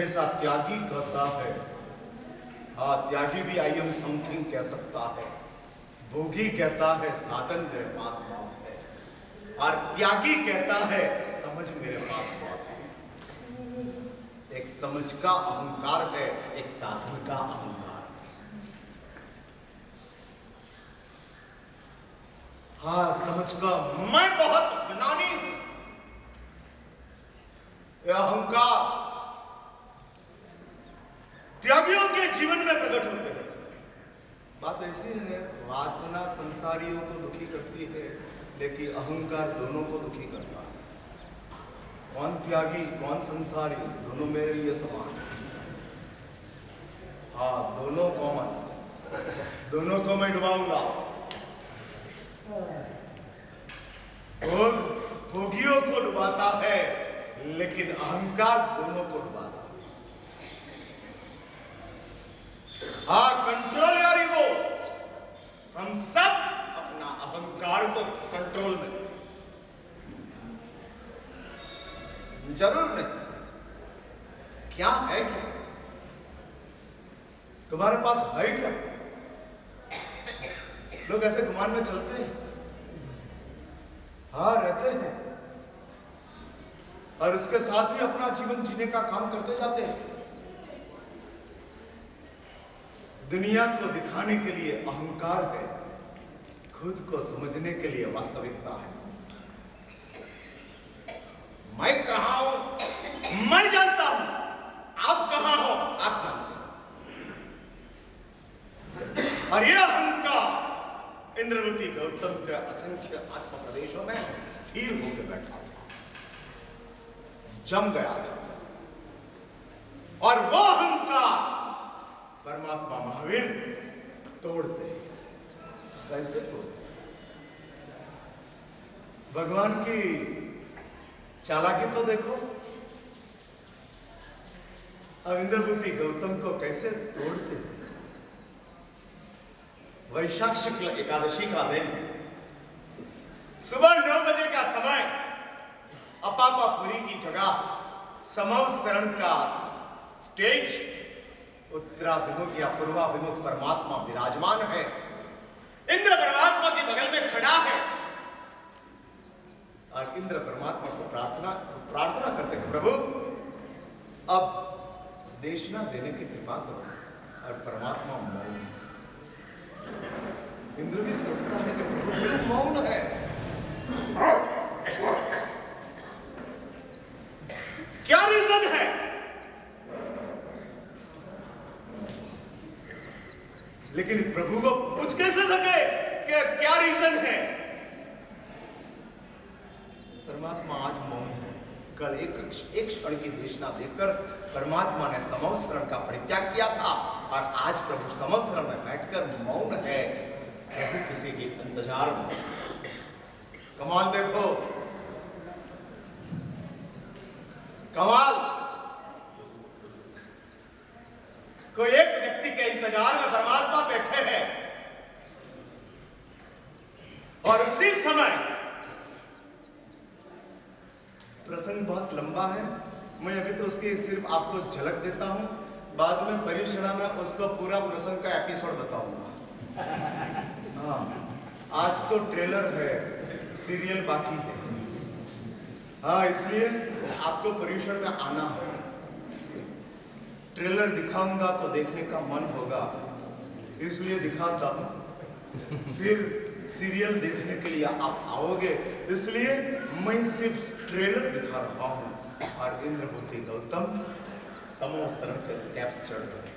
ऐसा त्यागी कहता है, हाँ त्यागी भी आई एम समथिंग कह सकता है। भोगी कहता है साधन मेरे पास मौत है, और त्यागी कहता है समझ मेरे पास मौत है। एक समझ का अहंकार है, एक साधन का अहंकार। हाँ समझ का मैं बहुत ज्ञानी हूं, यह अहंकार त्यागियों के जीवन में प्रकट होते हैं। बात ऐसी है, वासना संसारियों को दुखी करती है, लेकिन अहंकार दोनों को दुखी करता है। कौन त्यागी कौन संसारी, दोनों मेरे लिए समान। हाँ दोनों कॉमन, दोनों को मैं डुबाऊंगा। भोगियों को डुबाता है, लेकिन अहंकार दोनों को डुबाता है। हाँ कंट्रोल योर ईगो, हम सब अपना अहंकार को कंट्रोल में जरूर नहीं। क्या है क्या तुम्हारे पास है क्या? लोग ऐसे गुमान में चलते हैं, हाँ रहते हैं, और इसके साथ ही अपना जीवन जीने का काम करते जाते हैं। दुनिया को दिखाने के लिए अहंकार है, खुद को समझने के लिए वास्तविकता है। मैं कहां हूं मैं जानता हूं, आप कहां हो आप जानते हैं। और यह अहंकार इंद्रवती गौतम के असंख्य आत्म प्रदेशों में स्थिर होकर बैठा था, जम गया था। और वो अहंकार परमात्मा महावीर तोड़ते। कैसे तोड़ते? भगवान की चालाकी तो देखो। अब इंद्रभूति गौतम को कैसे तोड़ते? वैशाख शुक्ल एकादशी का दिन, सुबह 9 बजे का समय, अपापापुरी की जगह समवसरण का स्टेज, उत्तराभिमुख या पूर्वाभिमुख परमात्मा विराजमान है। इंद्र परमात्मा के बगल में खड़ा है, और इंद्र परमात्मा को प्रार्थना करते हैं, प्रभु अब देशना देने की कृपा करो। और परमात्मा मौन। इंद्र भी सोचता है कि प्रभु क्यों मौन है, क्या रीजन है? लेकिन प्रभु को पूछ कैसे सके कि क्या रीजन है? परमात्मा आज मौन है। कल एक क्षण की देशना देखकर परमात्मा ने समवसरण का परित्याग किया था, और आज प्रभु समवसरण में बैठकर मौन है। प्रभु किसी के इंतजार में। कमाल देखो, कमाल। कोई एक व्यक्ति के इंतजार में परमात्मा बैठे हैं, और उसी समय प्रसंग बहुत लंबा है, मैं अभी तो उसकी सिर्फ आपको झलक देता हूं, बाद में परिश्रम में उसको पूरा प्रसंग का एपिसोड बताऊंगा। हाँ आज तो ट्रेलर है, सीरियल बाकी है। हाँ इसलिए आपको परिश्रम में आना है। ट्रेलर दिखाऊंगा तो देखने का मन होगा, इसलिए दिखाता हूं। फिर सीरियल देखने के लिए आप आओगे, इसलिए मैं सिर्फ ट्रेलर दिखा रहा हूं। और इंद्रभूति गौतम समवसरण के स्टेप्स चढ़ रहे।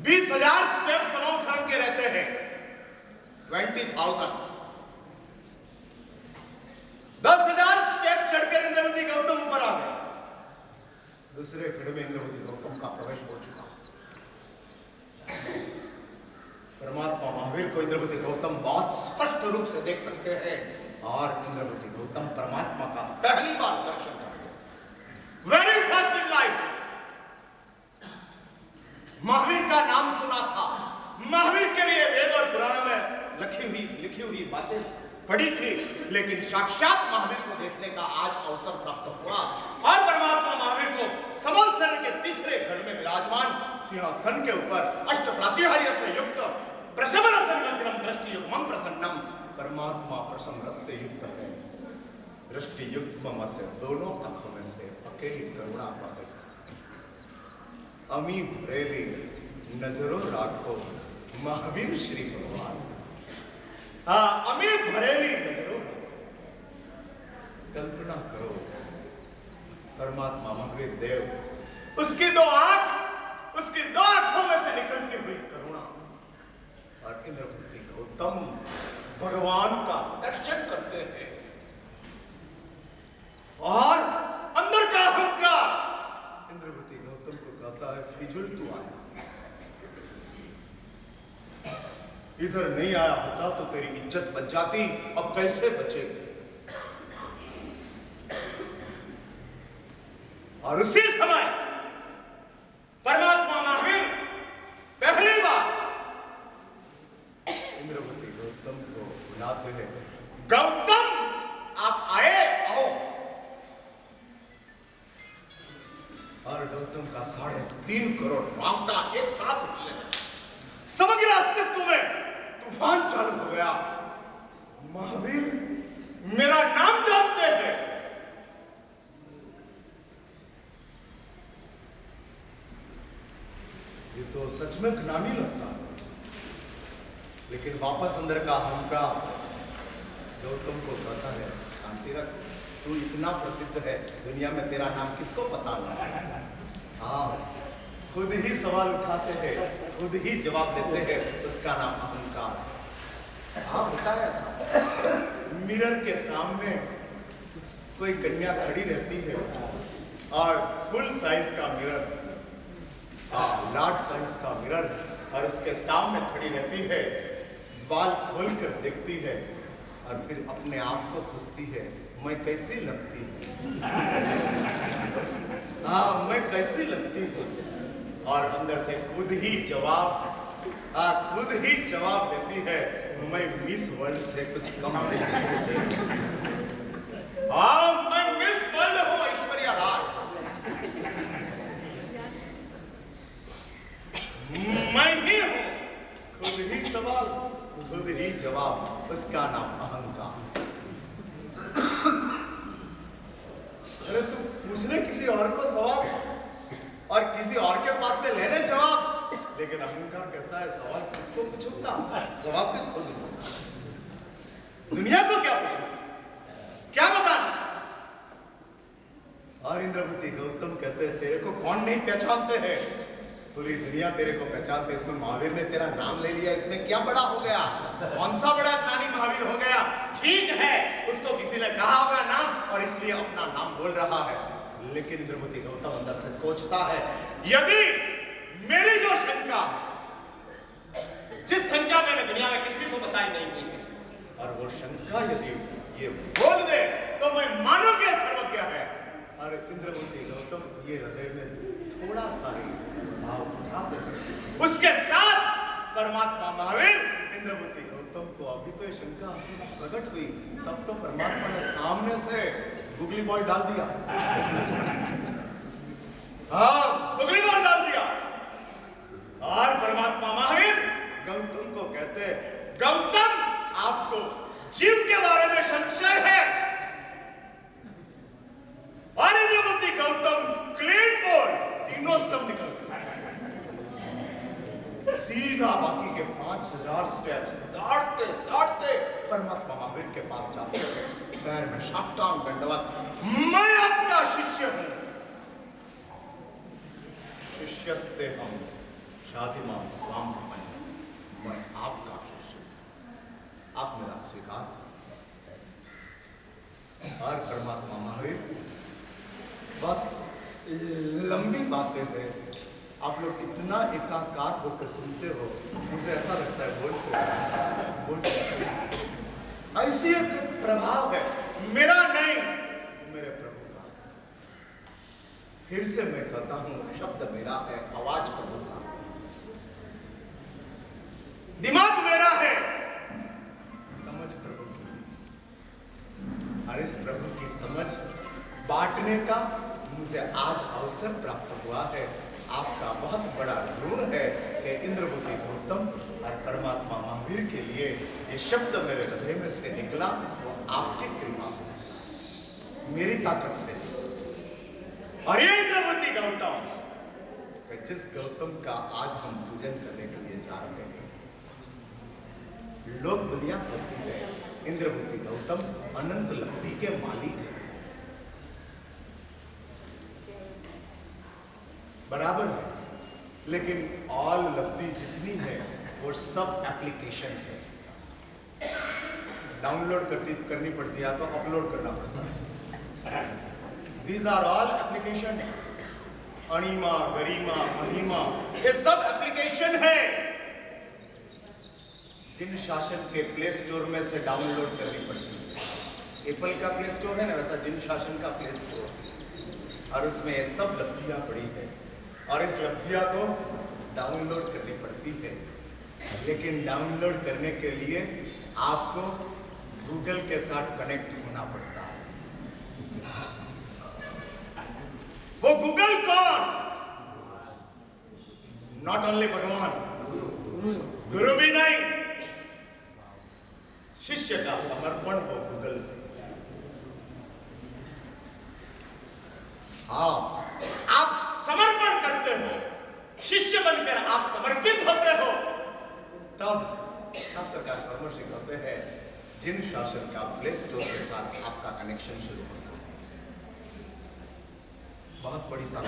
20,000 स्टेप समवसरण के रहते हैं, 20,000। 10,000 स्टेप चढ़कर इंद्रवती गौतम ऊपर आ गए। दूसरे खड़े में इंद्रवती गौतम का प्रवेश हो चुका। परमात्मा महावीर को इंद्रवती गौतम बहुत स्पष्ट रूप से देख सकते हैं, और इंद्रवती गौतम परमात्मा का पहली बार दर्शन करेंगे। Very first in life. Mahavir का नाम सुना था, महावीर के लिए वेद और पुराण में लिखी हुई बातें पढ़ी थी, लेकिन साक्षात महावीर को देखने का आज अवसर अवसर प्राप्त हुआ और परमात्मा महावीर को समर शरण के तीसरे गढ़ में विराजमान सिंहासन के ऊपर अष्ट प्रातिहार्य से युक्त प्रशम रसमग्नम दृष्टि युग्मम प्रसन्नम परमात्मा प्रशम रस से युक्त है। दृष्टि युग्म से दोनों आंखों में से अकेली करुणा बह गई। अमी भरेली नजरों राखो महावीर श्री भगवान। हाँ, अमी भरेली नजरों राखो। कल्पना करो परमात्मा महावीर देव, उसकी दो आंखों में से निकलती हुई करुणा और इंद्रपति गौतम भगवान का दर्शन करते हैं और अंदर का अहंकार इंद्रपति गौतम को कहता है, फिजूल तू आया, इधर नहीं आया होता तो तेरी इज्जत बच जाती, अब कैसे बचेगी। और उसी समय परमात्मा महावीर पहली बार इंद्रपति गौतम को बुलाते हैं, गौतम आप आए, आओ। और गौतम का 3.5 करोड़ वांगटा एक साथ हिले, समग्र अस्तित्व में तूफान चालू हो गया। महावीर मेरा नाम जानते हैं। ये तो सच में ज्ञानी लगता है, लेकिन वापस अंदर का अहंकार गौतम को कहता है, शांति रख, तू इतना प्रसिद्ध है दुनिया में, तेरा नाम किसको पता नहीं। हाँ, खुद ही सवाल उठाते हैं, खुद ही जवाब देते हैं, उसका नाम अहंकार। हाँ, बताया ऐसा। मिरर के सामने कोई कन्या खड़ी रहती है और फुल साइज का मिरर, लार्ज साइज का मिरर, और उसके सामने खड़ी रहती है, बाल खोलकर देखती है और फिर अपने आप को पूछती है, मैं कैसी लगती हूँ। हाँ, मैं कैसी लगती हूँ। और अंदर से खुद ही जवाब देती है, मैं मिस वर्ल्ड से कुछ कम नहीं। हाँ, मैं मिस वर्ल्ड हूँ, ऐश्वर्या राय। मैं ही हूँ। खुद ही सवाल, खुद ही जवाब, उसका नाम अहंकार। अरे तू पूछने किसी और को सवाल और किसी और के पास से लेने जवाब, लेकिन अहंकार कहता है सवाल खुद को पूछूंगा, जवाब भी खुद दूंगा। दुनिया को क्या पूछूंगा, क्या बताना। और इंद्रपति गौतम कहते हैं, तेरे को कौन नहीं पहचानते हैं, पूरी दुनिया तेरे को पहचानते। इसमें महावीर ने तेरा नाम ले लिया, इसमें क्या बड़ा हो गया, कौन सा बड़ा ज्ञानी महावीर हो गया। ठीक है, उसको किसी ने कहा होगा नाम और इसलिए अपना नाम बोल रहा है, लेकिन इंद्रपति गौतम अंदर से सोचता है, यदि मेरी जो शंका, जिस शंका मैंने दुनिया में किसी को बताई नहीं हुई है, और वो शंका यदि ये बोल दे तो मैं मानू कि सर्वज्ञ है। और इंद्रपति गौतम ये हृदय में थोड़ा सा भाव उठाते हैं। उसके साथ परमात्मा महावीर इंद्रपति गौतम को अभी तो ये शंका प्रकट हुई, तब तो परमात्मा ने सामने से गुगली बॉल डाल दिया। हाँ, गुगली बॉल डाल दिया। और परमात्मा महावीर गौतम को कहते हैं, गौतम आपको जीव के बारे में संशय है। और इंद्रपति गौतम क्लीन बोर्ड, तीनों स्टंप निकल गए, सीधा बाकी के 5000 स्टेप्स दौड़ते दौड़ते परमात्मा महावीर के पास जाते हैं, पैर में साष्टांग दंडवत, मैं आपका शिष्य हूं, शिष्यस्ते हम शादिमां त्वां प्रपन्नम्, मैं आपका शिष्य, आप मेरा स्वीकार करें। और परमात्मा महावीर बहुत लंबी बातें हैं, आप लोग इतना एकाकार होकर सुनते हो, मुझे ऐसा लगता है बोलते ऐसी एक प्रभाव है, मेरा नहीं, मेरे प्रभु का। फिर से मैं कहता हूं, शब्द मेरा है, आवाज प्रभु का, दिमाग मेरा है, समझ प्रभु की। और इस प्रभु की समझ बांटने का मुझे आज अवसर प्राप्त हुआ है। आपका बहुत बड़ा ऋण है कि इंद्रभूति गौतम और परमात्मा महावीर के लिए ये शब्द मेरे हृदय में से निकला, वो आपकी कृपा से, मेरी ताकत से। और ये इंद्रभूति गौतम, जिस गौतम का आज हम पूजन करने के लिए जा रहे हैं, लोग दुनिया कहती है इंद्रभूति गौतम अनंत लब्धि के मालिक है। बराबर है, लेकिन ऑल लब्धि जितनी है वो सब एप्लीकेशन है। डाउनलोड करनी पड़ती है तो अपलोड करना पड़ता है। These are all application. अणिमा, गरिमा, महिमा, ये सब एप्लीकेशन है जिन शासन के प्ले स्टोर में से डाउनलोड करनी पड़ती है। एप्पल का प्ले स्टोर है ना, वैसा जिन शासन का प्ले स्टोर, और उसमें ये सब लब्धियां पड़ी है और इस लब्धियां को डाउनलोड करनी पड़ती है। लेकिन डाउनलोड करने के लिए आपको गूगल के साथ कनेक्ट होना पड़ता है। वो गूगल कौन? नॉट ओनली भगवान, गुरु भी नहीं, शिष्य का समर्पण हो गूगल में। हाँ, आप समर्पण करते हो, शिष्य बनकर आप समर्पित होते हो, तब शास्त्रकार परामर्श होते हैं जिन शासन का प्ले स्टोर के साथ आपका कनेक्शन शुरू होता है। बहुत बड़ी